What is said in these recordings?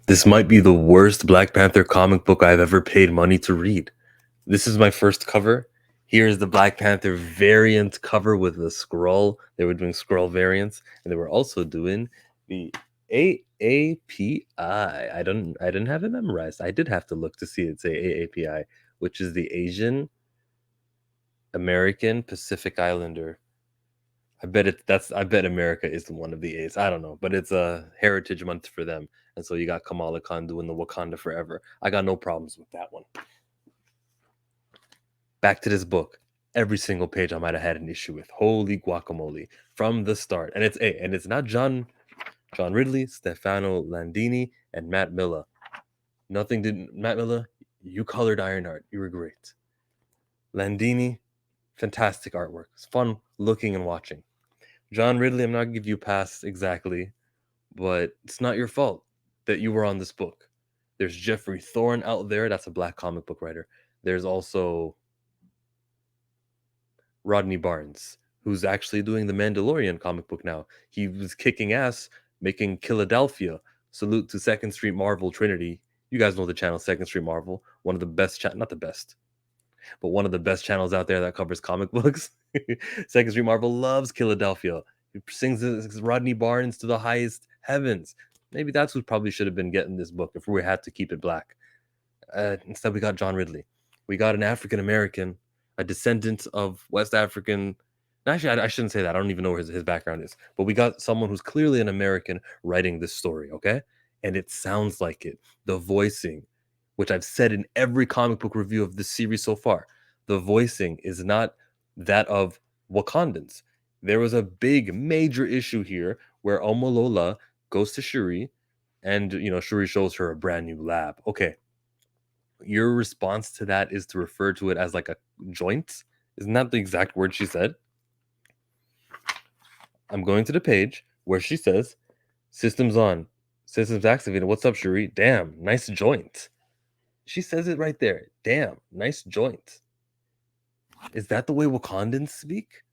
This might be the worst Black Panther comic book I've ever paid money to read. This is my first cover. Here's the Black Panther variant cover with the scroll. They were doing scroll variants, and they were also doing the AAPI. I didn't have it memorized. I did have to look to see it say AAPI, which is the Asian American Pacific Islander. I bet America is one of the A's. I don't know, but it's a heritage month for them. And so you got Kamala Khan doing the Wakanda Forever. I got no problems with that one. Back to this book. Every single page I might have had an issue with. Holy guacamole. From the start. And it's not John Ridley, Stefano Landini, and Matt Milla. Matt Milla, you colored Ironheart. You were great. Landini, fantastic artwork. It's fun looking and watching. John Ridley, I'm not gonna give you a pass exactly, but it's not your fault that you were on this book. There's Jeffrey Thorne out there, that's a black comic book writer. There's also Rodney Barnes, who's actually doing the Mandalorian comic book now. He was kicking ass making Philadelphia. Salute to Second Street Marvel Trinity. You guys know the channel Second Street Marvel, one of the best not the best, but one of the best channels out there that covers comic books. Second Street Marvel loves Philadelphia. He sings Rodney Barnes to the highest heavens. Maybe that's who probably should have been getting this book if we had to keep it black. Instead, we got John Ridley. We got an African American, a descendant of West African. Actually, I shouldn't say that. I don't even know where his background is. But we got someone who's clearly an American writing this story, okay? And it sounds like it. The voicing, which I've said in every comic book review of this series so far, the voicing is not that of Wakandans. There was a big, major issue here where Omolola goes to Shuri, and Shuri shows her a brand new lab. Okay, your response to that is to refer to it as like a joint. Isn't that the exact word she said? I'm going to the page where she says, "Systems on, systems activated. What's up, Shuri? Damn, nice joint." She says it right there. Damn, nice joint. Is that the way Wakandans speak?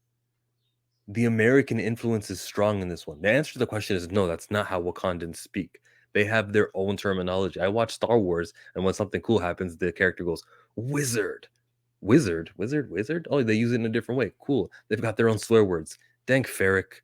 The American influence is strong in this one. The answer to the question is no, that's not how Wakandans speak. They have their own terminology. I watch Star Wars, and when something cool happens, the character goes, "Wizard." Wizard. Oh, they use it in a different way. Cool. They've got their own swear words. Thank Ferrick.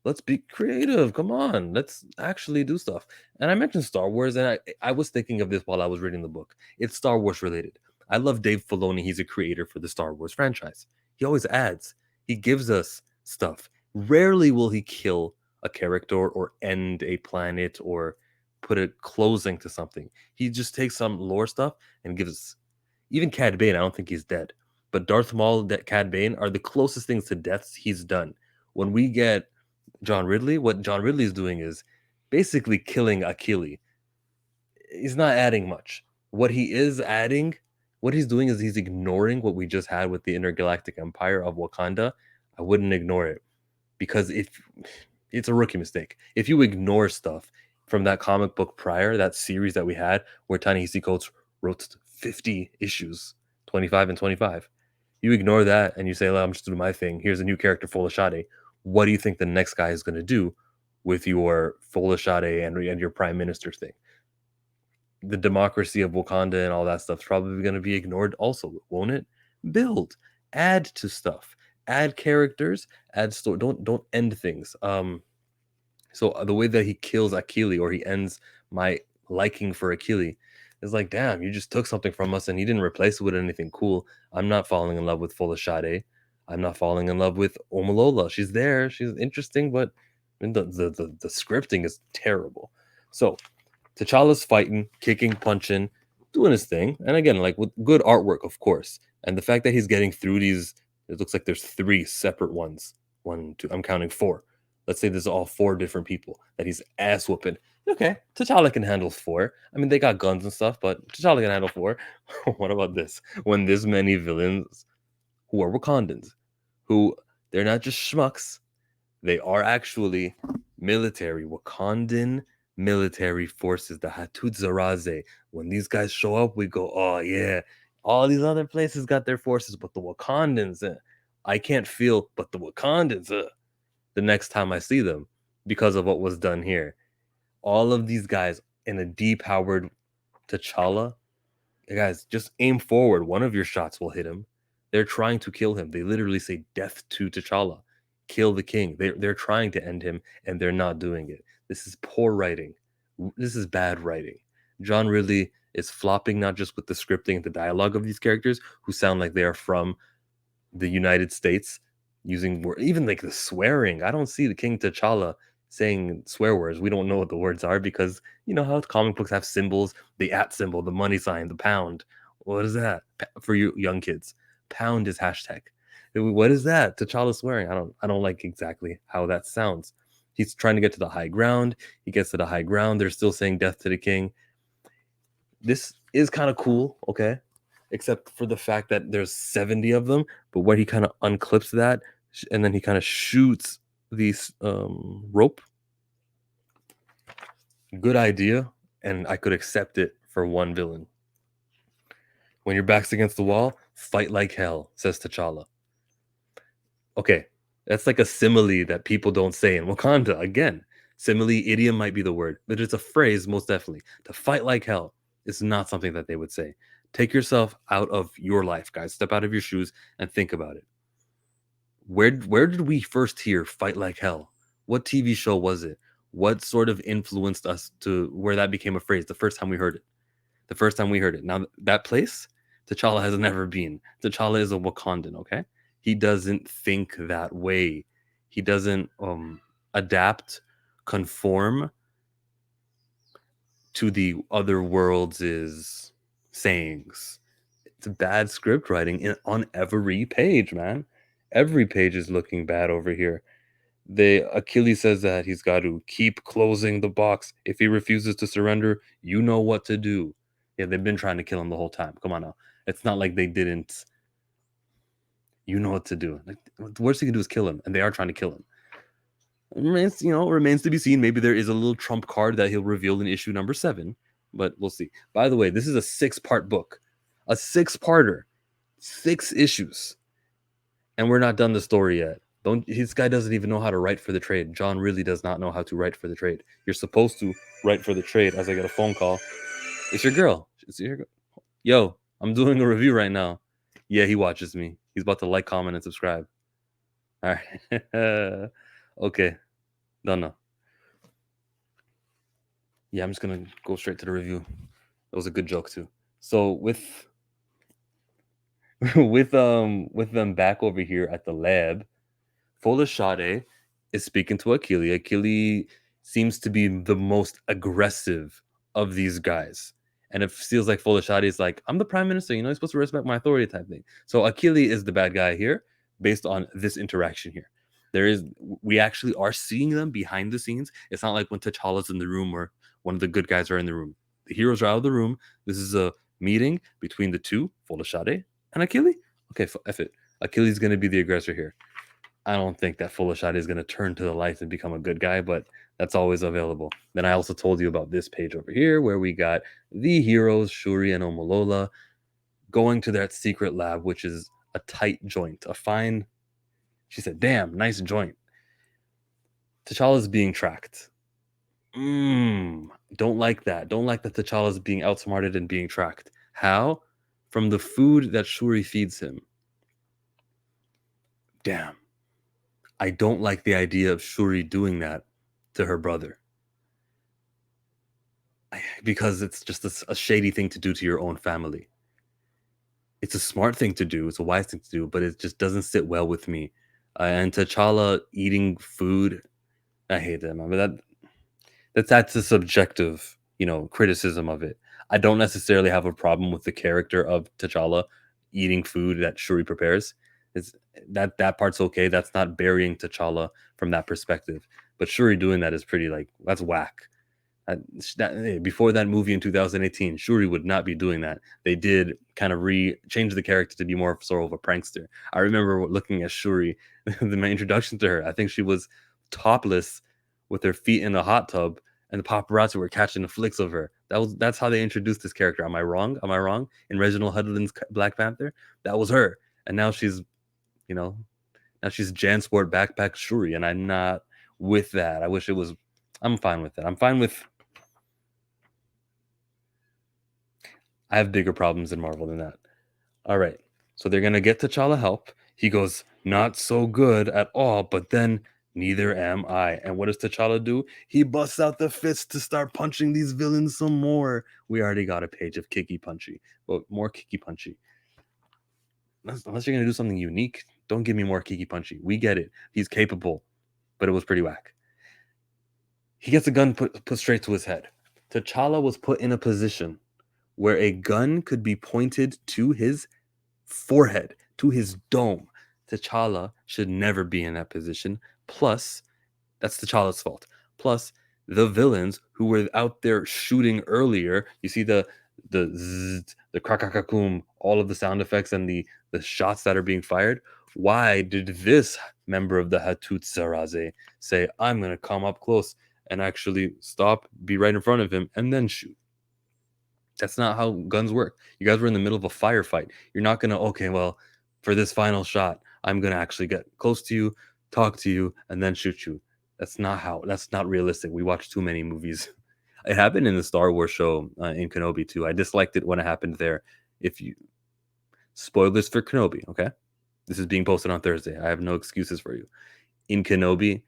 Let's be creative. Come on. Let's actually do stuff. And I mentioned Star Wars, and I was thinking of this while I was reading the book. It's Star Wars related. I love Dave Filoni. He's a creator for the Star Wars franchise. He always adds, he gives us stuff. Rarely will he kill a character or end a planet or put a closing to something. He just takes some lore stuff and gives. Even Cad Bane, I don't think he's dead. But Darth Maul, Cad Bane are the closest things to deaths he's done. When we get John Ridley, what John Ridley is doing is basically killing Achille. He's not adding much. What he is adding, what he's doing is he's ignoring what we just had with the Intergalactic Empire of Wakanda. I wouldn't ignore it because if it's a rookie mistake, if you ignore stuff from that comic book prior, that series that we had where Ta-Nehisi Coates wrote 50 issues, 25 and 25, you ignore that and you say, I'm just doing my thing. Here's a new character, Folashade. What do you think the next guy is going to do with your Folashade and your prime minister thing? The democracy of Wakanda and all that stuff's probably going to be ignored also, won't it? Build, add to stuff, add characters, add story. Don't end things. So the way that he kills Achille or he ends my liking for Achille is like, damn, you just took something from us and you didn't replace it with anything cool. I'm not falling in love with Folashade. I'm not falling in love with Omolola. She's there, she's interesting, but the scripting is terrible. So T'Challa's fighting, kicking, punching, doing his thing. And again, like with good artwork, of course. And the fact that he's getting through these, it looks like there's 3 separate ones. 1, 2, I'm counting 4. Let's say there's all 4 different people that he's ass whooping. Okay, T'Challa can handle 4. I mean, they got guns and stuff, but T'Challa can handle 4. What about this? When this many villains who are Wakandans, who they're not just schmucks, they are actually military, Wakandan military forces, the Hatuzaraze. When these guys show up, we go, oh yeah, all these other places got their forces, but the Wakandans, I can't feel, but the Wakandans, the next time I see them because of what was done here. All of these guys and a depowered T'Challa. Guys, just aim forward. One of your shots will hit him. They're trying to kill him. They literally say death to T'Challa. Kill the king. They're trying to end him and they're not doing it. This is poor writing. This is bad writing. John Ridley is flopping not just with the scripting and the dialogue of these characters who sound like they are from the United States using even like the swearing. I don't see the King T'Challa saying swear words. We don't know what the words are because you know how comic books have symbols, the at symbol, the money sign, the pound. What is that for you young kids? Pound is hashtag. What is that? T'Challa swearing. I don't like exactly how that sounds. He's trying to get to the high ground. He gets to the high ground. They're still saying death to the king. This is kind of cool, okay? Except for the fact that there's 70 of them, but where he kind of unclips that and then he kind of shoots these rope. Good idea, and I could accept it for one villain. When your back's against the wall, fight like hell, says T'Challa. Okay, that's like a simile that people don't say in Wakanda. Again, simile, idiom might be the word, but it's a phrase most definitely. To fight like hell is not something that they would say. Take yourself out of your life, guys. Step out of your shoes and think about it. Where did we first hear fight like hell? What TV show was it? What sort of influenced us to where that became a phrase the first time we heard it? The first time we heard it. Now that place, T'Challa has never been. T'Challa is a Wakandan, okay? He doesn't think that way. He doesn't adapt, conform to the other worlds' sayings. It's bad script writing on every page, man. Every page is looking bad over here. Achilles says that he's got to keep closing the box. If he refuses to surrender, you know what to do. Yeah, they've been trying to kill him the whole time. Come on now. It's not like they didn't. You know what to do. Like, the worst he can do is kill him, and they are trying to kill him. Remains to be seen. Maybe there is a little trump card that he'll reveal in issue number 7, but we'll see. By the way, this is a 6-part book, a 6-parter, 6 issues, and we're not done the story yet. This guy doesn't even know how to write for the trade. John really does not know how to write for the trade. You're supposed to write for the trade. As I get a phone call, it's your girl. It's your girl. Yo, I'm doing a review right now. Yeah, he watches me. He's about to like, comment, and subscribe. All right. Okay. No. Yeah, I'm just gonna go straight to the review. That was a good joke too. So with with them back over here at the lab, Folashade is speaking to Achille. Achille seems to be the most aggressive of these guys. And it feels like Folashade is like, I'm the prime minister, you're supposed to respect my authority type thing. So Achille is the bad guy here based on this interaction here. We actually are seeing them behind the scenes. It's not like when T'Challa's in the room or one of the good guys are in the room. The heroes are out of the room. This is a meeting between the two, Folashade and Achille. Okay, F it. Achille's going to be the aggressor here. I don't think that Folashade is going to turn to the light and become a good guy, but that's always available. Then I also told you about this page over here where we got the heroes, Shuri and Omolola, going to that secret lab, which is a tight joint, a fine. She said, damn, nice joint. T'Challa's being tracked. Don't like that. Don't like that T'Challa's being outsmarted and being tracked. How? From the food that Shuri feeds him. Damn. I don't like the idea of Shuri doing that to her brother. Because it's just a shady thing to do to your own family. It's a smart thing to do. It's a wise thing to do, but it just doesn't sit well with me. And T'Challa eating food, I hate that, man. But that's a subjective, criticism of it. I don't necessarily have a problem with the character of T'Challa eating food that Shuri prepares. It's that part's okay. That's not burying T'Challa from that perspective. But Shuri doing that is pretty that's whack. Before that movie in 2018, Shuri would not be doing that. They did kind of change the character to be more sort of a prankster. I remember looking at Shuri, my introduction to her. I think she was topless with her feet in a hot tub, and the paparazzi were catching the flicks of her. That's how they introduced this character. Am I wrong? Am I wrong? In Reginald Hudlin's Black Panther, that was her, and now she's, now she's Jansport backpack Shuri, and I'm not with that. I wish it was. I'm fine with that. I'm fine with I have bigger problems in Marvel than that. All right. So they're gonna get T'Challa help. He goes, not so good at all, but then neither am I. And what does T'Challa do? He busts out the fist to start punching these villains some more. We already got a page of Kiki Punchy, but more Kiki Punchy. Unless you're gonna do something unique, don't give me more Kiki Punchy. We get it. He's capable, but it was pretty whack. He gets a gun put straight to his head. T'Challa was put in a position where a gun could be pointed to his forehead, to his dome. T'Challa should never be in that position. Plus, that's T'Challa's fault. Plus, the villains who were out there shooting earlier, you see the zzz, the krakakakum, all of the sound effects and the shots that are being fired. Why did this member of the Hatut Zaraze say, I'm gonna come up close and actually stop, be right in front of him, and then shoot? That's not how guns work. You guys were in the middle of a firefight. You're not gonna, okay, well, for this final shot, I'm gonna actually get close to you, talk to you, and then shoot you. That's not realistic. We watch too many movies. It happened in the Star Wars show in Kenobi too. I disliked it when it happened there. If you spoilers for Kenobi, okay? This is being posted on Thursday. I have no excuses for you. In Kenobi,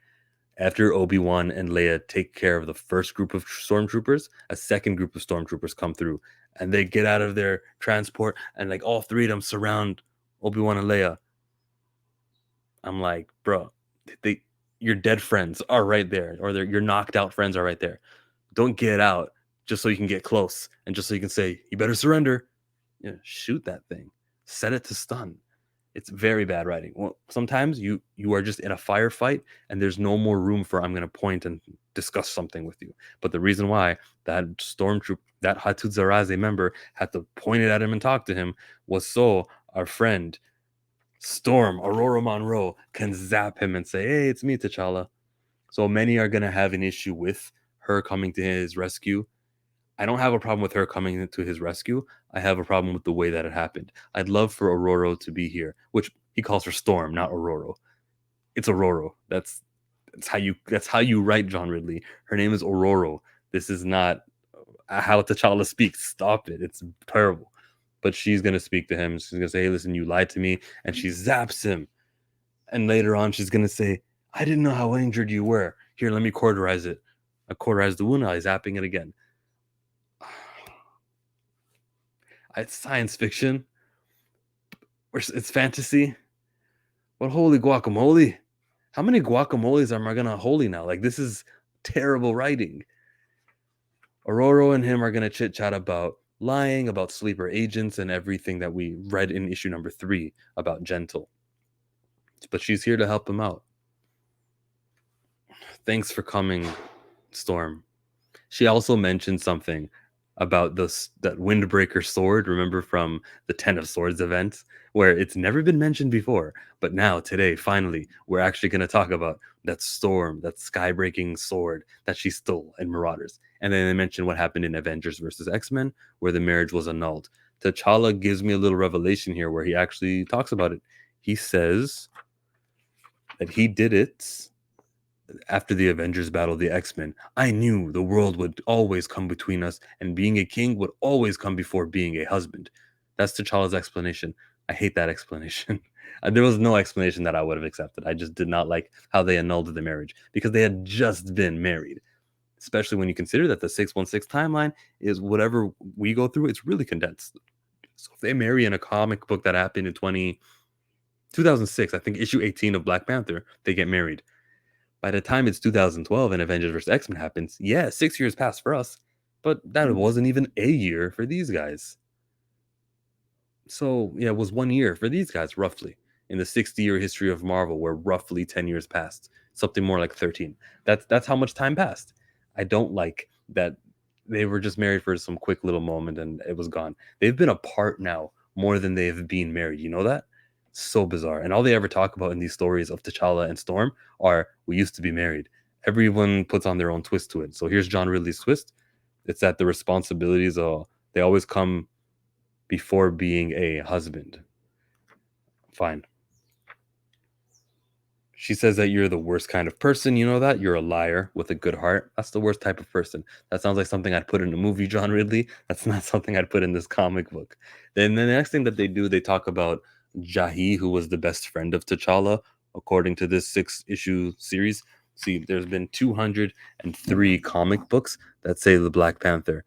after Obi-Wan and Leia take care of the first group of stormtroopers, a second group of stormtroopers come through and they get out of their transport and like all three of them surround Obi-Wan and Leia. I'm like, bro, they your dead friends are right there, or your knocked out friends are right there. Don't get out just so you can get close and just so you can say, you better surrender. Yeah, shoot that thing. Set it to stun. It's very bad writing. Well, sometimes you are just in a firefight and there's no more room for I'm going to point and discuss something with you. But the reason why that stormtrooper, that Hatut Zaraze member had to point it at him and talk to him was so our friend Storm Aurora Monroe can zap him and say, "Hey, it's me, T'Challa." So many are going to have an issue with her coming to his rescue. I don't have a problem with her coming to his rescue. I have a problem with the way that it happened. I'd love for Aurora to be here, which he calls her Storm, not Aurora. It's Aurora. That's how you write John Ridley. Her name is Aurora. This is not how T'Challa speaks. Stop it. It's terrible. But she's gonna speak to him. She's gonna say, "Hey, listen, you lied to me," and she zaps him. And later on, she's gonna say, "I didn't know how injured you were. Here, let me cauterize it." I cauterize the wound. I zapping it again. It's science fiction. It's fantasy. But holy guacamole. How many guacamoles am I gonna holy now? Like, this is terrible writing. Aurora and him are gonna chit chat about lying, about sleeper agents, and everything that we read in issue number 3 about Gentle. But she's here to help him out. Thanks for coming, Storm. She also mentioned something about that Windbreaker sword. Remember from the Ten of Swords event, where it's never been mentioned before, but now today, finally, we're actually going to talk about that storm, that sky-breaking sword that she stole in Marauders. And then they mentioned what happened in Avengers versus X-Men, where the marriage was annulled. T'Challa gives me a little revelation here, where he actually talks about it. He says that he did it after the Avengers battled the X-Men. I knew the world would always come between us, and being a king would always come before being a husband. That's T'Challa's explanation. I hate that explanation. There was no explanation that I would have accepted. I just did not like how they annulled the marriage because they had just been married. Especially when you consider that the 616 timeline is whatever we go through, it's really condensed. So if they marry in a comic book that happened in 2006, I think issue 18 of Black Panther, they get married. By the time it's 2012 and Avengers vs. X-Men happens, yeah, 6 years passed for us, but that wasn't even a year for these guys. So, yeah, it was 1 year for these guys, roughly, in the 60-year history of Marvel, where roughly 10 years passed, something more like 13. That's how much time passed. I don't like that they were just married for some quick little moment and it was gone. They've been apart now more than they have been married. You know that? So bizarre. And all they ever talk about in these stories of T'Challa and Storm are, we used to be married. Everyone puts on their own twist to it. So here's John Ridley's twist. It's that the responsibilities they always come before being a husband. Fine. She says that you're the worst kind of person, you know that? You're a liar with a good heart. That's the worst type of person. That sounds like something I'd put in a movie, John Ridley. That's not something I'd put in this comic book. Then the next thing that they do, they talk about Jahi, who was the best friend of T'Challa, according to this 6-issue series. See, there's been 203 comic books that say the Black Panther,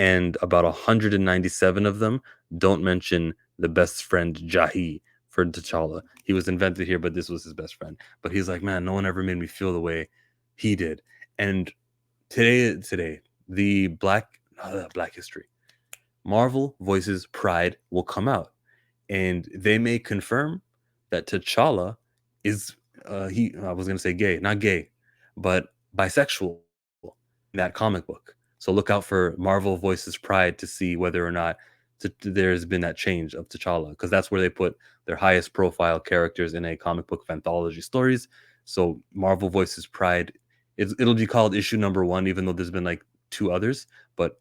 and about 197 of them don't mention the best friend Jahi for T'Challa. He was invented here, but this was his best friend. But he's like, man, no one ever made me feel the way he did. And today, the Black History, Marvel Voices Pride will come out, and they may confirm that T'Challa is he. I was gonna say gay, not gay, but bisexual in that comic book. So look out for Marvel Voices Pride to see whether or not there's been that change of T'Challa, because that's where they put their highest profile characters in a comic book of anthology stories. So Marvel Voices Pride, it'll be called issue number 1, even though there's been like 2 others. But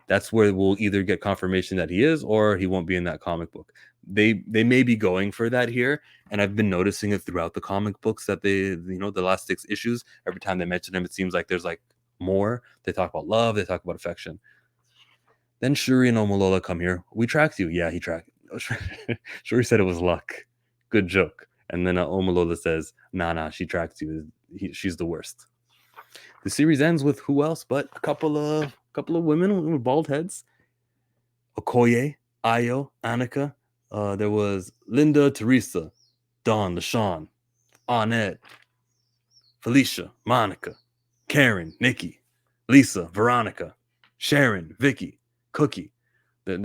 that's where we'll either get confirmation that he is or he won't be in that comic book. They may be going for that here, and I've been noticing it throughout the comic books that the last 6 issues, every time they mention him, it seems like there's like more. They talk about love, they talk about affection. Then Shuri and Omolola come here. We tracked you. Yeah, he tracked. Shuri said it was luck. Good joke. And then Omolola says, nah, she tracked you. She's the worst. The series ends with who else but a couple of women with bald heads. Okoye, Ayo, Annika. There was Linda, Teresa, Dawn, LaShawn, Annette, Felicia, Monica, Karen, Nikki, Lisa, Veronica, Sharon, Vicky, Cookie.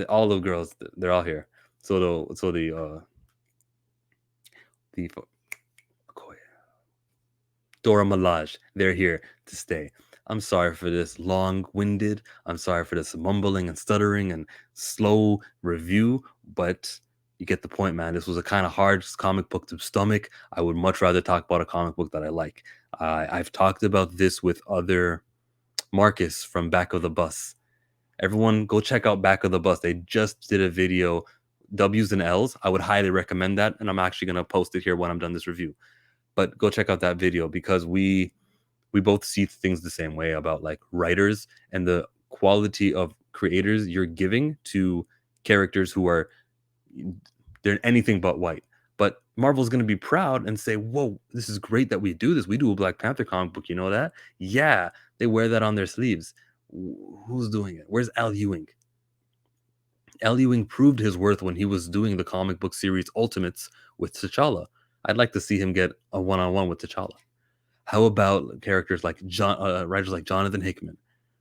All the girls, they're all here. The Dora Milaje, they're here to stay. I'm sorry for this long-winded, I'm sorry for this mumbling and stuttering and slow review, but you get the point, man. This was a kind of hard comic book to stomach. I would much rather talk about a comic book that I like. I've talked about this with other Marcus from Back of the Bus. Everyone go check out Back of the Bus. They just did a video, W's and L's. I would highly recommend that, and I'm actually going to post it here when I'm done this review. But go check out that video, because we both see things the same way about like writers and the quality of creators you're giving to characters who are, they're anything but white. But Marvel's going to be proud and say, whoa, this is great that we do this. We do a Black Panther comic book. You know that? Yeah, they wear that on their sleeves. Who's doing it? Where's Al Ewing? Al Ewing proved his worth when he was doing the comic book series Ultimates with T'Challa. I'd like to see him get a one-on-one with T'Challa. How about characters like writers like Jonathan Hickman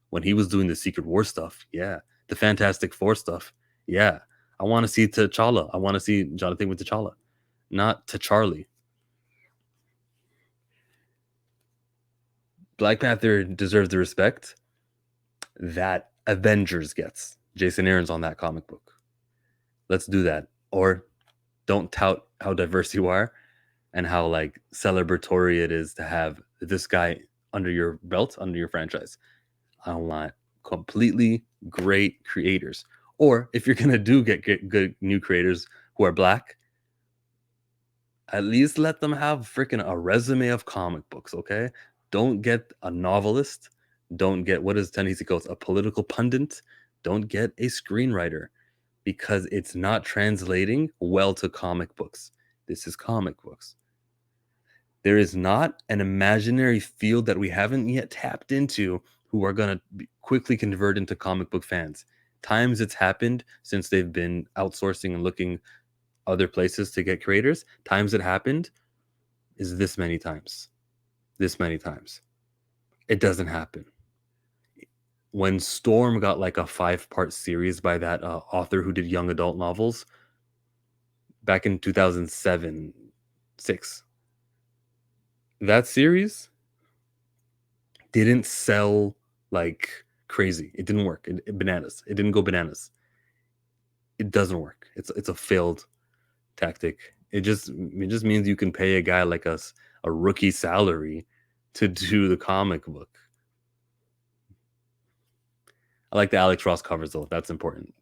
when he was doing the Secret War stuff? Yeah, the Fantastic Four stuff. Yeah, I want to see T'Challa. I want to see Jonathan with T'Challa, not T'Charlie. Black Panther deserves the respect that Avengers gets. Jason Aaron's on that comic book. Let's do that. Or don't tout how diverse you are and how like celebratory it is to have this guy under your belt, under your franchise. I want completely great creators. Or if you're gonna get good new creators who are black, at least let them have freaking a resume of comic books, okay? Don't get a novelist. Don't get, what is Ta-Nehisi Coates, a political pundit. Don't get a screenwriter, because it's not translating well to comic books. This is comic books. There is not an imaginary field that we haven't yet tapped into who are going to quickly convert into comic book fans. Times it's happened since they've been outsourcing and looking other places to get creators. Times it happened is this many times. This many times. It doesn't happen. When Storm got like a 5-part series by that author who did young adult novels back in 2007, 6, that series didn't sell like crazy. It didn't work. Bananas. It didn't go bananas. It doesn't work. It's a failed tactic. It just means you can pay a guy like us a rookie salary to do the comic book. I like the Alex Ross covers though. That's important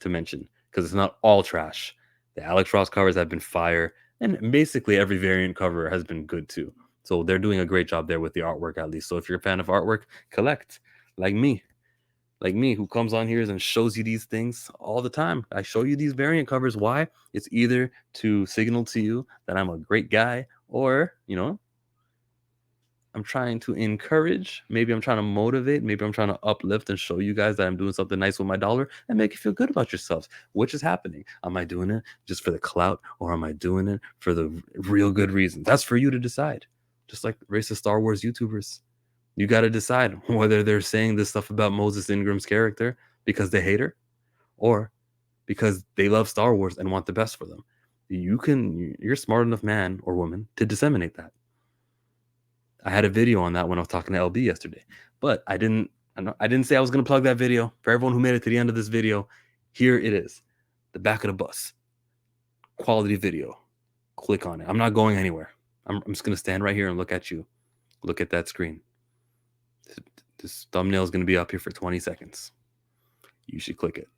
to mention, because it's not all trash. The Alex Ross covers have been fire. And basically every variant cover has been good too. So they're doing a great job there with the artwork at least. So if you're a fan of artwork, collect like me. Like me, who comes on here and shows you these things all the time. I show you these variant covers. Why? It's either to signal to you that I'm a great guy, or, I'm trying to encourage. Maybe I'm trying to motivate. Maybe I'm trying to uplift and show you guys that I'm doing something nice with my dollar and make you feel good about yourselves. Which is happening? Am I doing it just for the clout, or am I doing it for the real good reasons? That's for you to decide. Just like racist Star Wars YouTubers. You got to decide whether they're saying this stuff about Moses Ingram's character because they hate her, or because they love Star Wars and want the best for them. You're a smart enough man or woman to disseminate that. I had a video on that when I was talking to LB yesterday, but I didn't say I was going to plug that video. For everyone who made it to the end of this video, here it is, the back of the bus, quality video. Click on it. I'm not going anywhere. I'm just going to stand right here and look at you. Look at that screen. This thumbnail is going to be up here for 20 seconds. You should click it.